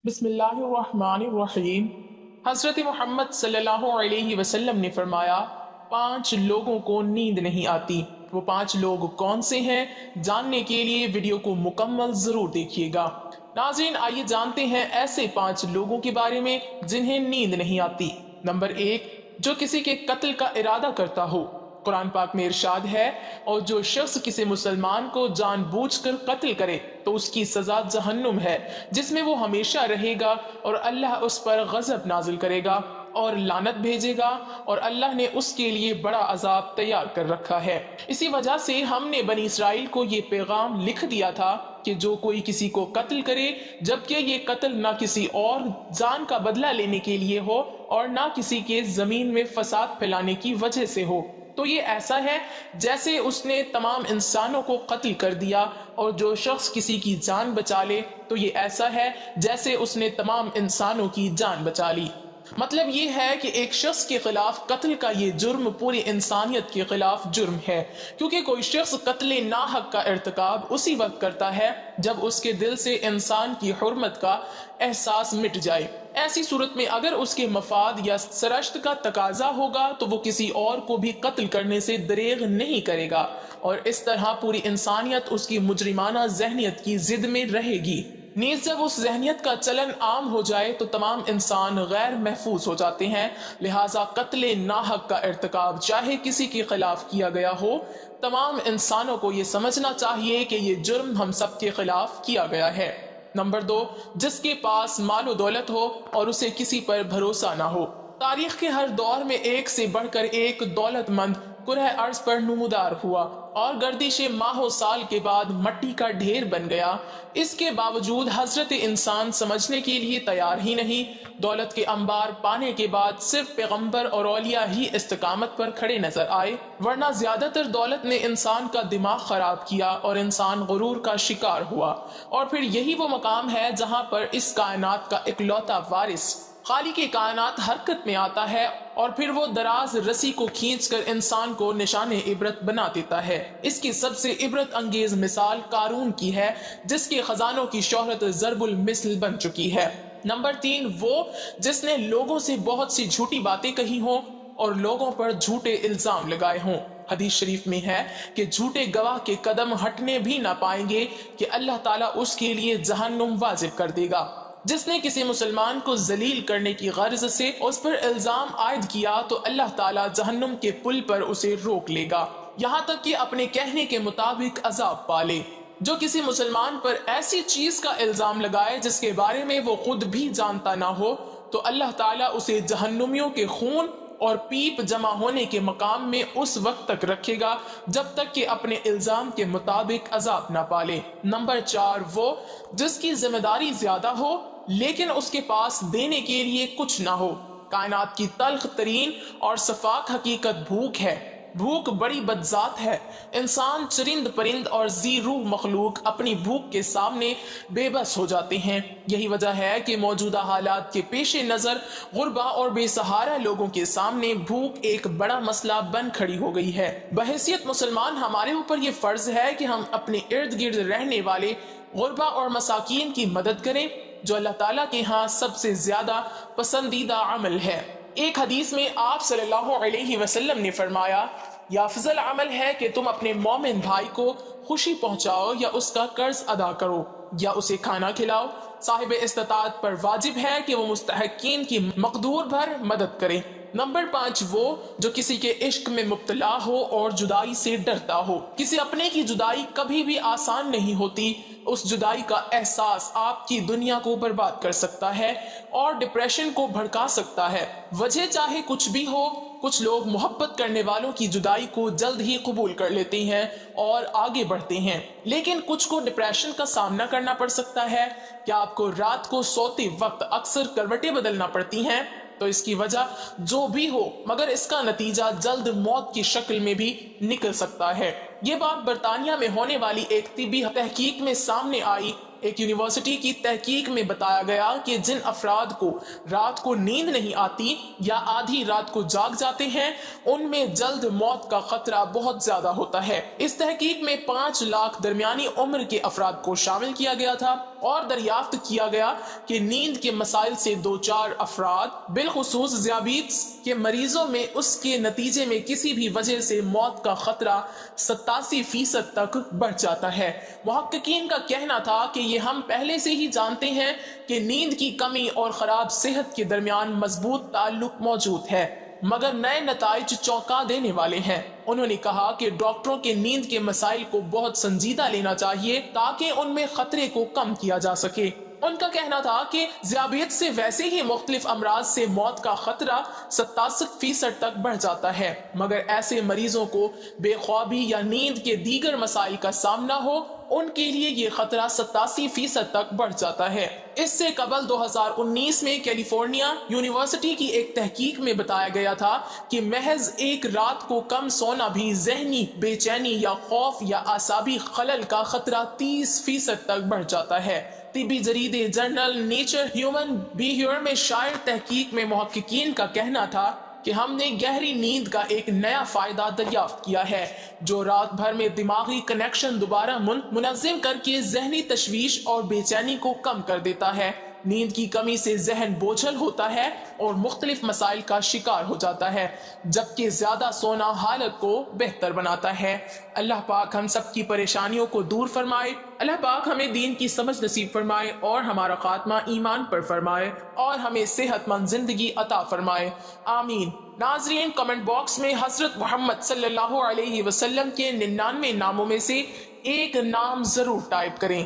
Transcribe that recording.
बिस्मिल्लाहिर्रहमानिर्रहीम। हज़रत मोहम्मद सल्लल्लाहु अलैहि वसल्लम ने फरमाया, 5 लोगों को नींद नहीं आती। वो 5 लोग कौन से हैं, जानने के लिए वीडियो को मुकम्मल जरूर देखिएगा। नाज़रीन, आइए जानते हैं ऐसे 5 लोगों के बारे में जिन्हें नींद नहीं आती। नंबर 1, जो किसी के कत्ल का इरादा करता हो। कुरान पाक में इरशाद है, और जो शख्स किसी मुसलमान को जानबूझकर कत्ल करे तो उसकी सजा जहन्नुम है, जिसमें वो हमेशा रहेगा, और अल्लाह उस पर गजब नाजिल करेगा और लानत भेजेगा, और अल्लाह ने उसके लिए बड़ा अजाब तैयार कर रखा है। इसी वजह से हमने बनी इसराइल को ये पैगाम लिख दिया था कि जो कोई किसी को कत्ल करे, जबकि ये कत्ल ना किसी और जान का बदला लेने के लिए हो और ना किसी के जमीन में फसाद फैलाने की वजह से हो, तो ये ऐसा है जैसे उसने तमाम इंसानों को कत्ल कर दिया। और जो शख्स किसी की जान बचा ले तो ये ऐसा है जैसे उसने तमाम इंसानों की जान बचा ली। मतलब ये है कि एक शख्स के खिलाफ कत्ल का ये जुर्म पूरी इंसानियत के खिलाफ जुर्म है, क्योंकि कोई शख्स कत्ल नाहक का इर्तिकाब उसी वक्त करता है जब उसके दिल से इंसान की हुर्मत का एहसास मिट जाए। ऐसी सूरत में अगर उसके मफाद या सरश्त का तकाजा होगा तो वो किसी और को भी कत्ल करने से दरेग नहीं करेगा, और इस तरह पूरी इंसानियत उसकी मुजरिमाना जहनियत की जिद में रहेगी। नीज जब उस जहनियत का चलन आम हो जाए तो तमाम इंसान गैर महफूज हो जाते हैं। लिहाजा कत्ल नाहक का इर्तिकाब चाहे किसी के खिलाफ किया गया हो, तमाम इंसानों को ये समझना चाहिए कि ये जुर्म हम सब के खिलाफ किया गया है। नंबर 2, जिसके पास मालो दौलत हो और उसे किसी पर भरोसा ना हो। तारीख के हर दौर में एक से बढ़कर एक दौलतमंद कुरह अर्ज पर नुमदार हुआ और गर्दिश माहो साल के बाद मट्टी का ढेर बन गया। इसके बावजूद हजरत इंसान समझने के लिए तैयार ही नहीं। दौलत के अंबार पाने के बाद सिर्फ पैगंबर और औलिया ही इस्तिकामत पर खड़े नजर आए, वरना ज्यादातर दौलत ने इंसान का दिमाग खराब किया और इंसान गुरूर का शिकार हुआ। और फिर यही वो मकाम है जहां पर इस कायनात का इकलौता वारिस खालिक कायनात हरकत में आता है, और फिर वो दराज रस्सी को खींचकर इंसान को निशाने इबरत बना देता है। इसकी सबसे इबरत अंगेज मिसाल कारून की है, जिसके खजानों की शोहरत ज़रबुल मिस्ल बन चुकी है। नंबर 3, वो जिसने लोगों से बहुत सी झूठी बातें कही हों और लोगों पर झूठे इल्जाम लगाए हों। हदीस शरीफ में है कि झूठे गवाह के कदम हटने भी ना पाएंगे कि अल्लाह ताला उसके लिए जहन्नुम वाजिब कर देगा। जिसने किसी मुसलमान को जलील करने की गर्ज से उस पर इल्जाम आयद किया तो अल्लाह ताला जहन्नुम के पुल पर उसे रोक लेगा, यहाँ तक कि अपने कहने के मुताबिक अजाब पाले। जो किसी मुसलमान पर ऐसी चीज का इल्जाम लगाए जिसके बारे में वो खुद भी जानता ना हो, तो अल्लाह ताला उसे जहन्नुमियों के खून और पीप जमा होने के मकाम में उस वक्त तक रखेगा जब तक कि अपने इल्जाम के मुताबिक अजाब ना पाले। नंबर 4, वो जिसकी जिम्मेदारी ज्यादा हो लेकिन उसके पास देने के लिए कुछ ना हो। कायनात की तल्ख तरीन और सफाक हकीकत भूख है। भूख बड़ी बदजात है। इंसान, चरिंद परिंद और जी रूह मखलूक अपनी भूख के सामने बेबस हो जाते हैं। यही वजह है कि मौजूदा हालात के पेश नज़र गुरबा और बेसहारा लोगों के सामने भूख एक बड़ा मसला बन खड़ी हो गई है। बहैसियत मुसलमान हमारे ऊपर ये फर्ज है कि हम अपने इर्द गिर्द रहने वाले गुरबा और मसाकीन की मदद करें, जो अल्लाह ताला के यहाँ सबसे ज्यादा पसंदीदा अमल है। एक हदीस में आप सल्लल्लाहु अलैहि वसल्लम ने फरमाया, यह अफजल अमल है कि तुम अपने मोमिन भाई को खुशी पहुंचाओ या उसका कर्ज अदा करो या उसे खाना खिलाओ। साहिब इस्तात पर वाजिब है कि वो मुस्तहकीन की मकदूर भर मदद करे। नंबर 5, वो जो किसी के इश्क में मुब्तला हो और जुदाई से डरता हो। किसी अपने की जुदाई कभी भी आसान नहीं होती। उस जुदाई का एहसास आपकी दुनिया को बर्बाद कर सकता है और डिप्रेशन को भड़का सकता है। वजह चाहे कुछ भी हो, कुछ लोग मोहब्बत करने वालों की जुदाई को जल्द ही कबूल कर लेते हैं और आगे बढ़ते हैं, लेकिन कुछ को डिप्रेशन का सामना करना पड़ सकता है। क्या आपको रात को सोते वक्त अक्सर करवटें बदलना पड़ती हैं? तो इसकी वजह जो भी हो, मगर इसका नतीजा जल्द मौत की शक्ल में भी निकल सकता है। ये बात बर्तानिया में होने वाली एक तिब्बी तहकीक में सामने आई, ایک یونیورسٹی کی تحقیق میں بتایا گیا کہ جن افراد کو رات کو نیند نہیں آتی یا آدھی رات کو جاگ جاتے ہیں ان میں جلد موت کا خطرہ بہت زیادہ ہوتا ہے۔ اس تحقیق میں 5 لاکھ درمیانی عمر کے افراد کو شامل کیا گیا تھا اور دریافت کیا گیا کہ نیند کے مسائل سے دوچار افراد بالخصوص ذیابیطس کے مریضوں میں اس کے نتیجے میں کسی بھی وجہ سے موت کا خطرہ 87% تک بڑھ جاتا ہے۔ محققین کا کہنا تھا کہ یہ ہم پہلے سے ہی جانتے ہیں کہ نیند کی کمی اور خراب صحت کے درمیان مضبوط تعلق موجود ہے، مگر نئے نتائج چونکا دینے والے ہیں۔ انہوں نے کہا کہ ڈاکٹروں کے نیند کے مسائل کو بہت سنجیدہ لینا چاہیے تاکہ ان میں خطرے کو کم کیا جا سکے۔ ان کا کہنا تھا کہ ذیابیط سے ویسے ہی مختلف امراض سے موت کا خطرہ 67% تک بڑھ جاتا ہے، مگر ایسے مریضوں کو بے خوابی یا نیند کے دیگر مسائل کا سامنا ہو ان کے لیے یہ خطرہ 87% تک بڑھ جاتا ہے۔ اس سے قبل 2019 میں کیلیفورنیا یونیورسٹی کی ایک تحقیق میں بتایا گیا تھا کہ محض ایک رات کو کم سونا بھی ذہنی بے چینی یا خوف یا اعصابی خلل کا خطرہ 30% تک بڑھ جاتا ہے۔ طبی جریدے جرنل نیچر ہیومن بیہیویئر میں شائع تحقیق میں محققین کا کہنا تھا کہ ہم نے گہری نیند کا ایک نیا فائدہ دریافت کیا ہے جو رات بھر میں دماغی کنیکشن دوبارہ منظم کر کے ذہنی تشویش اور بے چینی کو کم کر دیتا ہے۔ نیند کی کمی سے ذہن بوجھل ہوتا ہے اور مختلف مسائل کا شکار ہو جاتا ہے، جبکہ زیادہ سونا حالت کو بہتر بناتا ہے۔ اللہ پاک ہم سب کی پریشانیوں کو دور فرمائے، اللہ پاک ہمیں دین کی سمجھ نصیب فرمائے اور ہمارا خاتمہ ایمان پر فرمائے اور ہمیں صحت مند زندگی عطا فرمائے، آمین۔ ناظرین، کمنٹ باکس میں حضرت محمد صلی اللہ علیہ وسلم کے 99 ناموں میں سے ایک نام ضرور ٹائپ کریں۔